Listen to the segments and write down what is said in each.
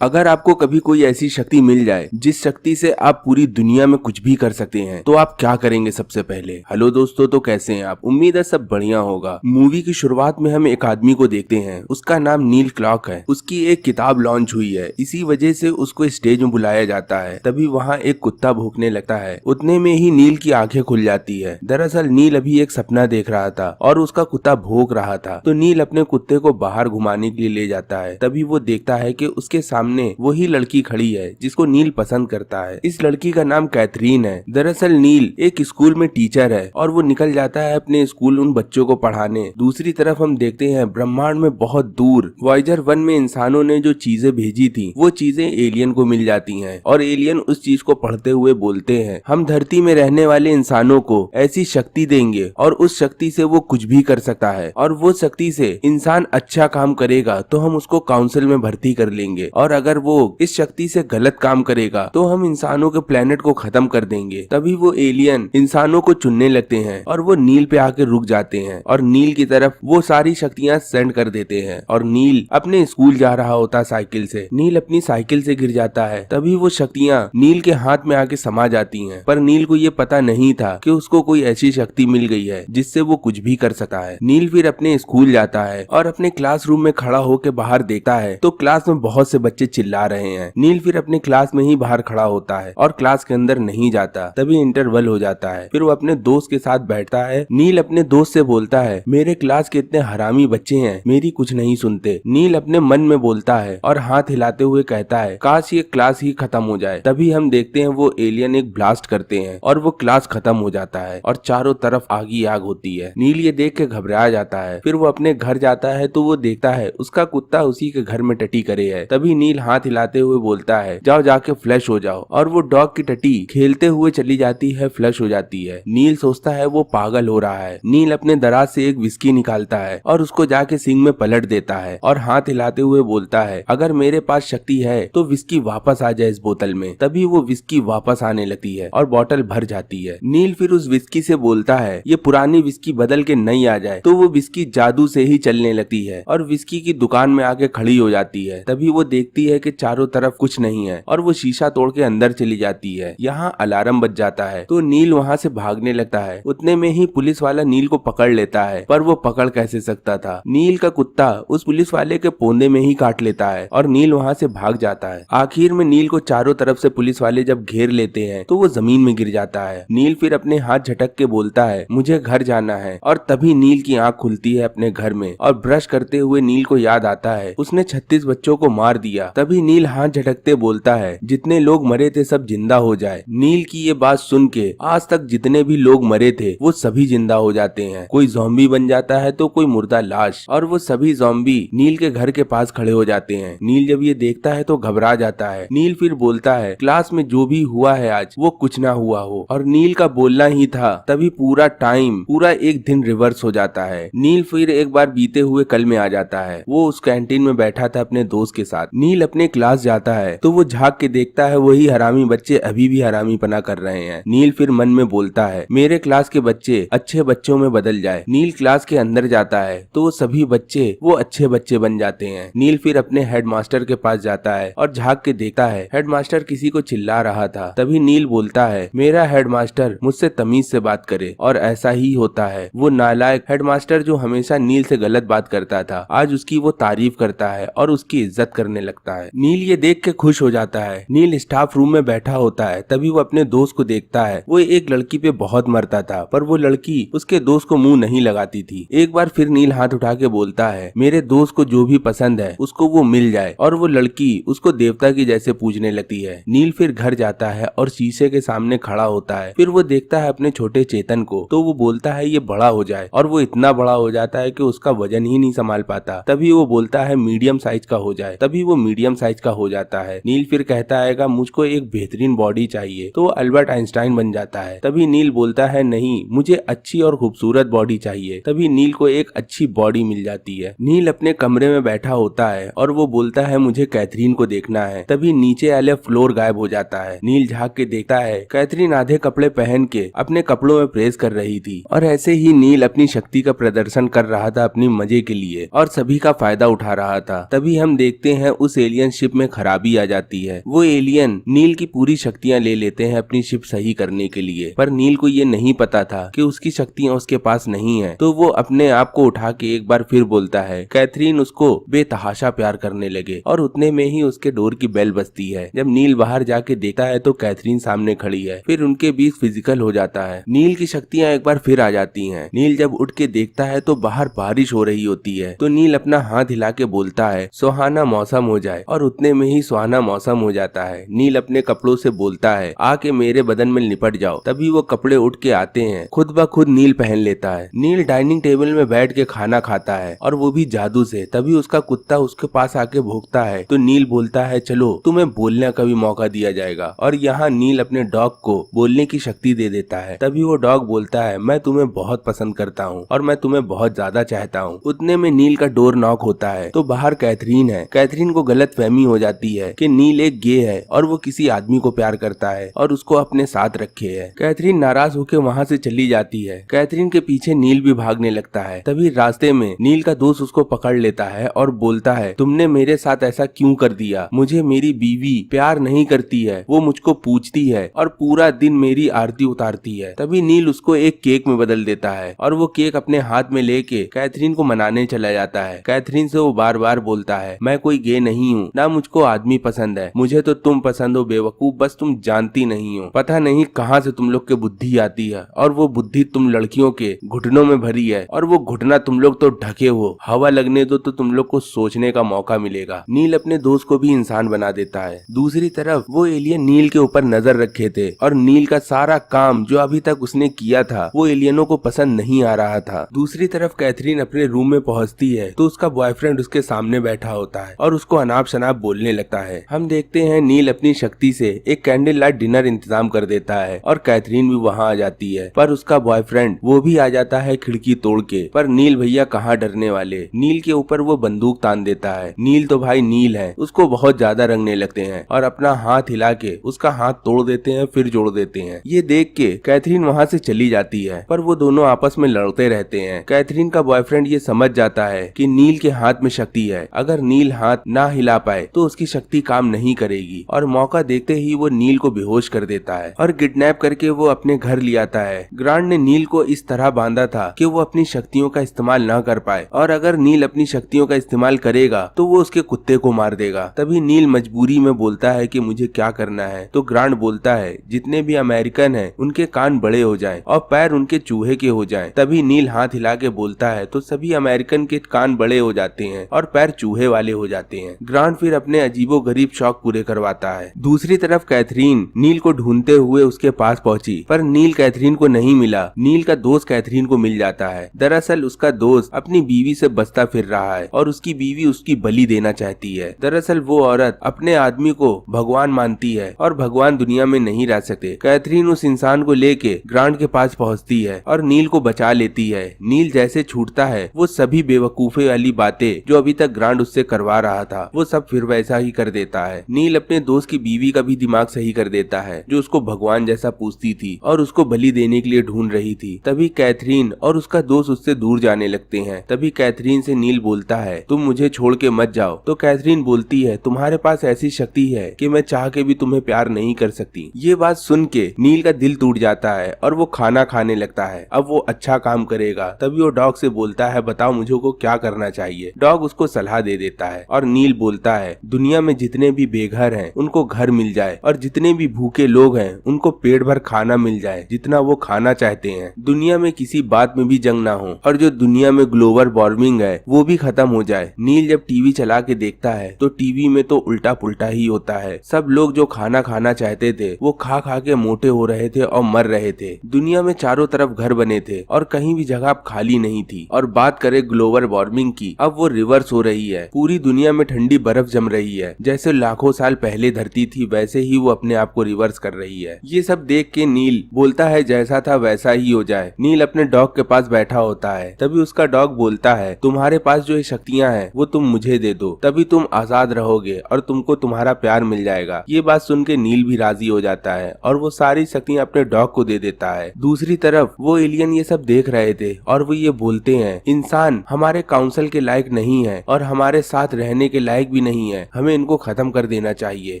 अगर आपको कभी कोई ऐसी शक्ति मिल जाए जिस शक्ति से आप पूरी दुनिया में कुछ भी कर सकते हैं तो आप क्या करेंगे सबसे पहले। हेलो दोस्तों, तो कैसे हैं आप? उम्मीद है सब बढ़िया होगा। मूवी की शुरुआत में हम एक आदमी को देखते हैं, उसका नाम नील क्लॉक है। उसकी एक किताब लॉन्च हुई है, इसी वजह से उसको स्टेज में बुलाया जाता है। तभी वहाँ एक कुत्ता भौंकने लगता है। उतने में ही नील की आंखें खुल जाती है। दरअसल नील अभी एक सपना देख रहा था और उसका कुत्ता भौंक रहा था, तो नील अपने कुत्ते को बाहर घुमाने के लिए ले जाता है। तभी वो देखता है कि उसके सामने वही लड़की खड़ी है जिसको नील पसंद करता है। इस लड़की का नाम कैथरीन है। दरअसल नील एक स्कूल में टीचर है और वो निकल जाता है अपने स्कूल उन बच्चों को पढ़ाने। दूसरी तरफ हम देखते हैं ब्रह्मांड में बहुत दूर वॉयेजर 1 में इंसानों ने जो चीजें भेजी थी वो चीजें एलियन को मिल जाती हैं और एलियन उस चीज को पढ़ते हुए बोलते हैं, हम धरती में रहने वाले इंसानों को ऐसी शक्ति देंगे और उस शक्ति से वो कुछ भी कर सकता है और वो शक्ति से इंसान अच्छा काम करेगा तो हम उसको काउंसिल में भर्ती कर लेंगे और अगर वो इस शक्ति से गलत काम करेगा तो हम इंसानों के प्लेनेट को खत्म कर देंगे। तभी वो एलियन इंसानों को चुनने लगते हैं और वो नील पे आके रुक जाते हैं और नील की तरफ वो सारी शक्तियां सेंड कर देते हैं और नील अपने स्कूल जा रहा होता साइकिल से। नील अपनी साइकिल से गिर जाता है। तभी वो शक्तियां नील के हाथ में आके समा जाती हैं, पर नील को ये पता नहीं था कि उसको कोई ऐसी शक्ति मिल गई है जिससे वो कुछ भी कर सकता है। नील फिर अपने स्कूल जाता है और अपने क्लासरूम में खड़ा होकर बाहर देखता है तो क्लास में बहुत से बच्चे चिल्ला रहे हैं। नील फिर अपने क्लास में ही बाहर खड़ा होता है और क्लास के अंदर नहीं जाता। तभी इंटरवल हो जाता है। फिर वो अपने दोस्त के साथ बैठता है। नील अपने दोस्त से बोलता है, मेरे क्लास के इतने हरामी बच्चे हैं, मेरी कुछ नहीं सुनते। नील अपने मन में बोलता है और हाथ हिलाते हुए कहता है, काश ये क्लास ही खत्म हो जाए। तभी हम देखते हैं वो एलियन एक ब्लास्ट करते हैं और वो क्लास खत्म हो जाता है और चारों तरफ आग ही आग होती है। नील ये देख के घबरा जाता है। फिर वो अपने घर जाता है तो वो देखता है उसका कुत्ता उसी के घर में टटी करे है। तभी नील हाथ हिलाते हुए बोलता है, जाओ जाके फ्लश हो जाओ, और वो डॉग की टटी खेलते हुए चली जाती है, फ्लश हो जाती है। नील सोचता है वो पागल हो रहा है। नील अपने दराज से एक विस्की निकालता है और उसको जाके सिंक में पलट देता है और हाथ हिलाते हुए बोलता है, अगर मेरे पास शक्ति है तो विस्की वापस आ जाए इस बोतल में। तभी वो विस्की वापस आने लगती है और बोतल भर जाती है। नील फिर उस विस्की से बोलता है, ये पुरानी विस्की बदल के नई आ जाए, तो वो विस्की जादू से ही चलने लगती है और विस्की की दुकान में आके खड़ी हो जाती है। तभी वो देखती है कि चारों तरफ कुछ नहीं है और वो शीशा तोड़ के अंदर चली जाती है। यहाँ अलार्म बज जाता है तो नील वहाँ से भागने लगता है। उतने में ही पुलिस वाला नील को पकड़ लेता है, पर वो पकड़ कैसे सकता था। नील का कुत्ता उस पुलिस वाले के पोंदे में ही काट लेता है और नील वहाँ से भाग जाता है। आखिर में नील को चारों तरफ से पुलिस वाले जब घेर लेते हैं तो वो जमीन में गिर जाता है। नील फिर अपने हाथ झटक के बोलता है, मुझे घर जाना है। और तभी नील की आँख खुलती है अपने घर में और ब्रश करते हुए नील को याद आता है उसने 36 बच्चों को मार दिया। तभी नील हाथ झटकते बोलता है, जितने लोग मरे थे सब जिंदा हो जाए। नील की ये बात सुन के आज तक जितने भी लोग मरे थे वो सभी जिंदा हो जाते हैं। कोई ज़ॉम्बी बन जाता है तो कोई मुर्दा लाश, और वो सभी ज़ॉम्बी नील के घर के पास खड़े हो जाते हैं। नील जब ये देखता है तो घबरा जाता है। नील फिर बोलता है, क्लास में जो भी हुआ है आज वो कुछ ना हुआ हो, और नील का बोलना ही था। तभी पूरा एक दिन रिवर्स हो जाता है। नील फिर एक बार बीते हुए कल में आ जाता है। वो उस कैंटीन में बैठा था अपने दोस्त के साथ। नील अपने क्लास जाता है तो वो झांक के देखता है वही हरामी बच्चे अभी भी हरामीपना कर रहे हैं। नील फिर मन में बोलता है, मेरे क्लास के बच्चे अच्छे बच्चों में बदल जाए। नील क्लास के अंदर जाता है तो वो सभी बच्चे वो अच्छे बच्चे बन जाते हैं। नील फिर अपने हेडमास्टर के पास जाता है और झांक के देखता है हेडमास्टर किसी को चिल्ला रहा था। तभी नील बोलता है, मेरा हेडमास्टर मुझसे तमीज से बात करे, और ऐसा ही होता है। वो नालायक हेडमास्टर जो हमेशा नील से गलत बात करता था आज उसकी वो तारीफ करता है और उसकी इज्जत करने लगता है। नील ये देख के खुश हो जाता है। नील स्टाफ रूम में बैठा होता है। तभी वो अपने दोस्त को देखता है। वो एक लड़की पे बहुत मरता था, पर वो लड़की उसके दोस्त को मुंह नहीं लगाती थी। एक बार फिर नील हाथ उठा के बोलता है, मेरे दोस्त को जो भी पसंद है उसको वो मिल जाए, और वो लड़की उसको देवता की जैसे पूजने लगती है। नील फिर घर जाता है और शीशे के सामने खड़ा होता है। फिर वो देखता है अपने छोटे चेतन को, तो वो बोलता है ये बड़ा हो जाए, और वो इतना बड़ा हो जाता है कि उसका वजन ही नहीं संभाल पाता। तभी वो बोलता है मीडियम साइज का हो जाए। तभी वो मीडियम साइज का हो जाता है। नील फिर कहता है मुझको एक बेहतरीन बॉडी चाहिए, तो वो अल्बर्ट आइंस्टाइन बन जाता है। तभी नील बोलता है, नहीं, मुझे अच्छी और खूबसूरत बॉडी चाहिए। तभी नील को एक अच्छी बॉडी मिल जाती है। नील अपने कमरे में बैठा होता है और वो बोलता है मुझे कैथरीन को देखना है। तभी नीचे वाले फ्लोर गायब हो जाता है। नील झांक के देखता है कैथरीन आधे कपड़े पहन के अपने कपड़ों में प्रेस कर रही थी, और ऐसे ही नील अपनी शक्ति का प्रदर्शन कर रहा था अपनी मजे के लिए और सभी का फायदा उठा रहा था। तभी हम देखते हैं उस एलियन शिप में खराबी आ जाती है। वो एलियन नील की पूरी शक्तियां ले लेते हैं अपनी शिप सही करने के लिए, पर नील को ये नहीं पता था कि उसकी शक्तियां उसके पास नहीं है। तो वो अपने आप को उठा के एक बार फिर बोलता है। कैथरीन उसको बेतहाशा प्यार करने लगे और उतने में ही उसके डोर की बेल बजती है। जब नील बाहर जाके देखता है तो कैथरीन सामने खड़ी है। फिर उनके बीच फिजिकल हो जाता है। नील की शक्तियां एक बार फिर आ जाती हैं। नील जब उठ के देखता है तो बाहर बारिश हो रही होती है। तो नील अपना हाथ हिला के बोलता है सुहाना मौसम हो जाए, और उतने में ही सुहाना मौसम हो जाता है। नील अपने कपड़ों से बोलता है आके मेरे बदन में लिपट जाओ। तभी वो कपड़े उठ के आते हैं। खुद ब खुद नील पहन लेता है। नील डाइनिंग टेबल में बैठ के खाना खाता है, और वो भी जादू से। तभी उसका कुत्ता उसके पास आके भौंकता है। तो नील बोलता है चलो तुम्हें बोलने का भी मौका दिया जाएगा, और यहाँ नील अपने डॉग को बोलने की शक्ति दे देता है। तभी वो डॉग बोलता है मैं तुम्हें बहुत पसंद करता हूँ और मैं तुम्हें बहुत ज्यादा चाहता हूँ। उतने में नील का डोर नॉक होता है। तो बाहर कैथरीन है। कैथरीन को गलत फहमी हो जाती है कि नील एक गे है और वो किसी आदमी को प्यार करता है और उसको अपने साथ रखे है। कैथरीन नाराज होकर वहाँ से चली जाती है। कैथरीन के पीछे नील भी भागने लगता है। तभी रास्ते में नील का दोस्त उसको पकड़ लेता है और बोलता है तुमने मेरे साथ ऐसा क्यों कर दिया? मुझे मेरी बीवी प्यार नहीं करती है, वो मुझको पूछती है और पूरा दिन मेरी आरती उतारती है। तभी नील उसको एक केक में बदल देता है और वो केक अपने हाथ में लेके कैथरीन को मनाने चला जाता है। कैथरीन से वो बार बार बोलता है मैं कोई गे नहीं हूँ, ना मुझको आदमी पसंद है, मुझे तो तुम पसंद हो बेवकूफ, बस तुम जानती नहीं हो। पता नहीं कहाँ से तुम लोग के बुद्धि आती है, और वो बुद्धि तुम लड़कियों के घुटनों में भरी है, और वो घुटना तुम लोग तो ढके हो। हवा लगने दो तो तुम लोग को सोचने का मौका मिलेगा। नील अपने दोस्त को भी इंसान बना देता है। दूसरी तरफ वो एलियन नील के ऊपर नजर रखे थे, और नील का सारा काम जो अभी तक उसने किया था वो एलियनों को पसंद नहीं आ रहा था। दूसरी तरफ कैथरीन अपने रूम में पहुंचती है तो उसका बॉयफ्रेंड उसके सामने बैठा होता है और उसको अनाप शनाप बोलने लगता है। हम देखते हैं नील अपनी शक्ति से एक कैंडल लाइट डिनर इंतजाम कर देता है और कैथरीन भी वहाँ आ जाती है, पर उसका बॉयफ्रेंड वो भी आ जाता है खिड़की तोड़ के। पर नील भैया कहाँ डरने वाले, नील के ऊपर वो बंदूक तान देता है। नील तो भाई नील है, उसको बहुत ज्यादा रंगने लगते हैं और अपना हाथ हिला के उसका हाथ तोड़ देते हैं, फिर जोड़ देते हैं। ये देख के कैथरीन वहाँ से चली जाती है, पर वो दोनों आपस में लड़ते रहते हैं। कैथरीन का बॉयफ्रेंड ये समझ जाता है कि नील के हाथ में शक्ति है, अगर नील हाथ ना हिला पाए तो उसकी शक्ति काम नहीं करेगी, और मौका देखते ही वो नील को बेहोश कर देता है और किडनैप करके वो अपने घर ले आता है। ग्रांट ने नील को इस तरह बांधा था कि वो अपनी शक्तियों का इस्तेमाल ना कर पाए, और अगर नील अपनी शक्तियों का इस्तेमाल करेगा तो वो उसके कुत्ते को मार देगा। तभी नील मजबूरी में बोलता है कि मुझे क्या करना है। तो ग्रांट बोलता है जितने भी अमेरिकन हैं उनके कान बड़े हो जाएं और पैर उनके चूहे के हो जाएं। तभी नील हाथ हिला के बोलता है तो सभी अमेरिकन के कान बड़े हो जाते हैं और पैर चूहे वाले हो जाते हैं। ग्रांट फिर अपने अजीबो गरीब शौक पूरे करवाता है। दूसरी तरफ कैथरीन नील को ढूंढते हुए उसके पास पहुंची, पर नील कैथरीन को नहीं मिला। नील का दोस्त कैथरीन को मिल जाता है। दरअसल उसका दोस्त अपनी बीवी से बचता फिर रहा है और उसकी बीवी उसकी बलि देना चाहती है। दरअसल वो औरत अपने आदमी को भगवान मानती है और भगवान दुनिया में नहीं रह सकते। कैथरीन उस इंसान को लेके ग्रांट के पास पहुंचती है और नील को बचा लेती है। नील जैसे छूटता है वो सभी बेवकूफे वाली बातें जो अभी तक ग्रांट उससे करवा रहा था वो सब फिर वैसा ही कर देता है। नील अपने दोस्त की बीवी का भी दिमाग सही कर देता है जो उसको भगवान जैसा पूछती थी और उसको बलि देने के लिए ढूंढ रही थी। तभी कैथरीन और उसका दोस्त उससे दूर जाने लगते हैं। तभी कैथरीन से नील बोलता है तुम मुझे छोड़ के मत जाओ। तो कैथरीन बोलती है तुम्हारे पास ऐसी शक्ति है कि मैं चाह के भी तुम्हें प्यार नहीं कर सकती। ये बात सुन के नील का दिल टूट जाता है और वो खाना खाने लगता है। अब वो अच्छा काम करेगा। तभी वो डॉग से बोलता है बताओ मुझे को क्या करना चाहिए। डॉग उसको सलाह दे देता है और नील बोलता है दुनिया में जितने भी बेघर हैं उनको घर मिल जाए और जितने भी भूखे लोग हैं उनको पेट भर खाना मिल जाए जितना वो खाना चाहते हैं। दुनिया में किसी बात में भी जंग ना हो और जो दुनिया में ग्लोबल वार्मिंग है वो भी खत्म हो जाए। नील जब टीवी चला के देखता है तो टीवी में तो उल्टा पुल्टा ही होता है। सब लोग जो खाना खाना चाहते थे वो खा खा के मोटे हो रहे थे और मर रहे थे। दुनिया में चारों तरफ घर बने थे और कहीं भी जगह खाली नहीं थी। और बात करें ग्लोबल वार्मिंग की, अब वो रिवर्स हो रही है। पूरी दुनिया में ठंडी बर्फ जम रही है। जैसे लाखों साल पहले धरती थी वैसे ही वो अपने आप को रिवर्स कर रही है। ये सब देख के नील बोलता है जैसा था वैसा ही हो जाए। नील अपने डॉग के पास बैठा होता है। तभी उसका डॉग बोलता है तुम्हारे पास जो ये शक्तियाँ हैं वो तुम मुझे दे दो, तभी तुम आजाद रहोगे और तुमको तुम्हारा प्यार मिल जाएगा। ये बात सुन के नील भी राजी हो जाता है और वो सारी शक्तियाँ अपने डॉग को दे देता है। दूसरी तरफ वो एलियन ये सब देख रहे थे और वो ये बोलते हैं इंसान हमारे काउंसिल के लायक नहीं है और हमारे साथ रहने के लायक भी नहीं है, हमें इनको खत्म कर देना चाहिए।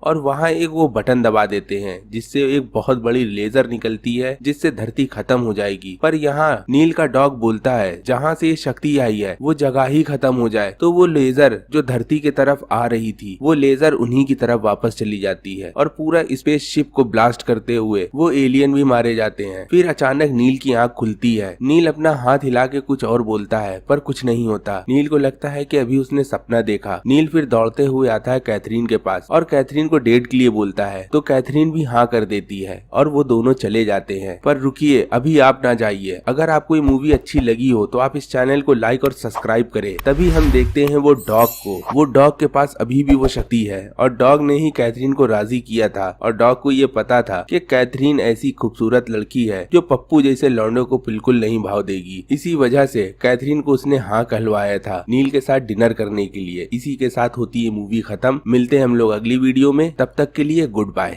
और वहाँ एक वो बटन दबा देते हैं जिससे एक बहुत बड़ी लेजर निकलती है जिससे धरती खत्म हो जाएगी। पर यहाँ नील का डॉग बोलता है जहाँ से ये शक्ति आई है वो जगह ही खत्म हो जाए तो वो लेजर जो धरती की तरफ आ रही थी वो लेजर उन्हीं की तरफ वापस चली जाती है और पूरा स्पेसशिप को ब्लास्ट करते हुए वो एलियन भी मारे जाते हैं। फिर अचानक नील की आंख खुलती है। नील अपना हाथ हिला के कुछ और बोलता है पर कुछ नहीं होता। नील को लगता है कि अभी उसने सपना देखा। नील फिर दौड़ते हुए आता है कैथरीन के पास और कैथरीन को डेट के लिए बोलता है तो कैथरीन भी हाँ कर देती है और वो दोनों चले जाते हैं। पर रुकिए, अभी आप ना जाइए। अगर आपको ये मूवी अच्छी लगी हो तो आप इस चैनल को लाइक और सब्सक्राइब करें। तभी हम देखते हैं वो डॉग को। वो डॉग के पास अभी भी वो शक्ति है और डॉग ने ही कैथरीन को राजी किया था और डॉग को ये पता था कि कैथरीन ऐसी खूबसूरत लड़की है जो पप्पू जैसे लौंडों को बिल्कुल नहीं भाव देगी। इसी वजह से कैथरीन को उसने हाँ कहलवाया था नील के साथ डिनर करने के लिए। इसी के साथ होती है मूवी खत्म। मिलते हैं हम लोग अगली वीडियो में, तब तक के लिए गुड बाय।